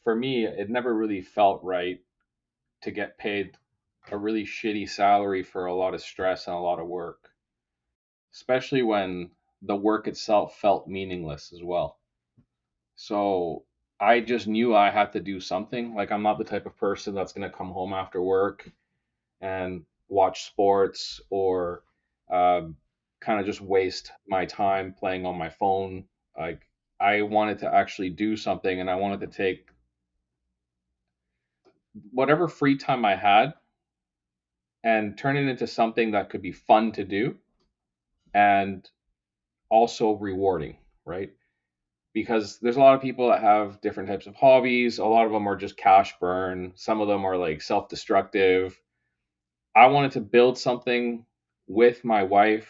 for me, it never really felt right to get paid a really shitty salary for a lot of stress and a lot of work, especially when the work itself felt meaningless as well. So I just knew I had to do something. Like, I'm not the type of person that's going to come home after work and watch sports or kind of just waste my time playing on my phone. Like, I wanted to actually do something, and I wanted to take whatever free time I had and turn it into something that could be fun to do and also rewarding, right? Because there's a lot of people that have different types of hobbies. A lot of them are just cash burn. Some of them are like self destructive. I wanted to build something with my wife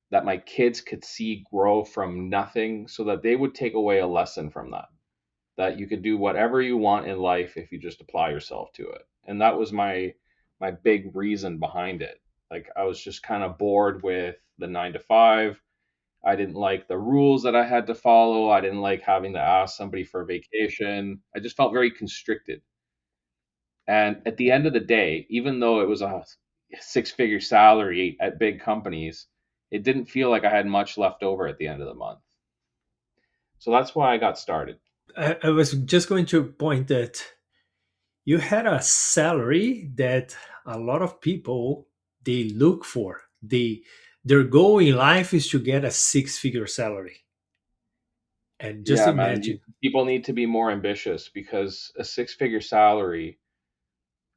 that my kids could see grow from nothing so that they would take away a lesson from that. That you could do whatever you want in life if you just apply yourself to it. And that was my big reason behind it. Like, I was just kind of bored with the 9 to 5. I didn't like the rules that I had to follow. I didn't like having to ask somebody for a vacation. I just felt very constricted. And at the end of the day, even though it was a six-figure salary at big companies, it didn't feel like I had much left over at the end of the month. So that's why I got started. I was just going to point that you had a salary that a lot of people they look for. Their goal in life is to get a six-figure salary. And just Yeah, man, imagine, people need to be more ambitious because a six-figure salary,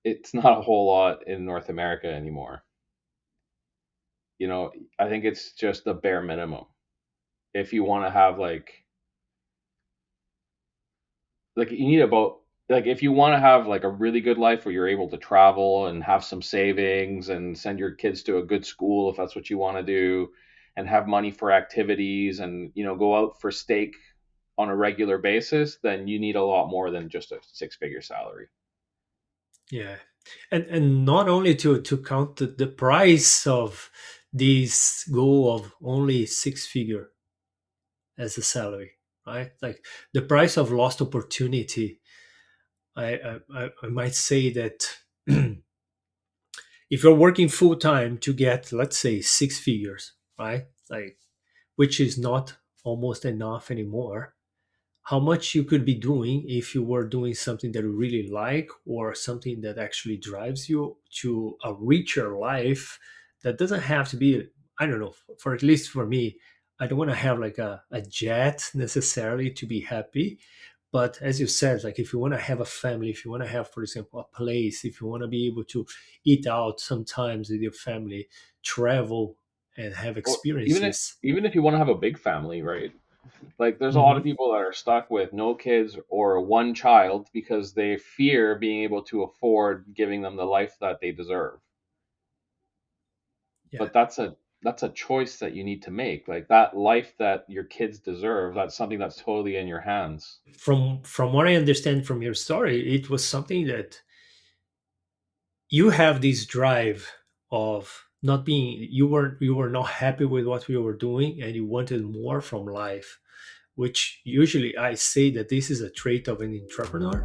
it's not a whole lot in North America anymore. You know, I think it's just the bare minimum. If you want to have like you need about like if you want to have like a really good life where you're able to travel and have some savings and send your kids to a good school if that's what you want to do, and have money for activities and go out for steak on a regular basis, then you need a lot more than just a six-figure salary. yeah. And not only to count the price of this goal of only six-figure as a salary, right? Like the price of lost opportunity. I might say that if you're working full time to get, let's say, six figures, right? Like, which is not almost enough anymore. How much you could be doing if you were doing something that you really like or something that actually drives you to a richer life that doesn't have to be, I don't know, for at least for me, I don't want to have like a jet necessarily to be happy. But as you said, like if you want to have a family, if you want to have, for example, a place, if you want to be able to eat out sometimes with your family, travel and have Well, even if experiences. even if you want to have a big family, right? Like, there's a lot of Mhm. people that are stuck with no kids or one child because they fear being able to afford giving them the life that they deserve. Yeah. But that's a choice that you need to make. Like, that life that your kids deserve, that's something that's totally in your hands. From what I understand from your story, it was something that you have this drive of not being you were not happy with what you were doing and you wanted more from life, which usually I say that this is a trait of an entrepreneur.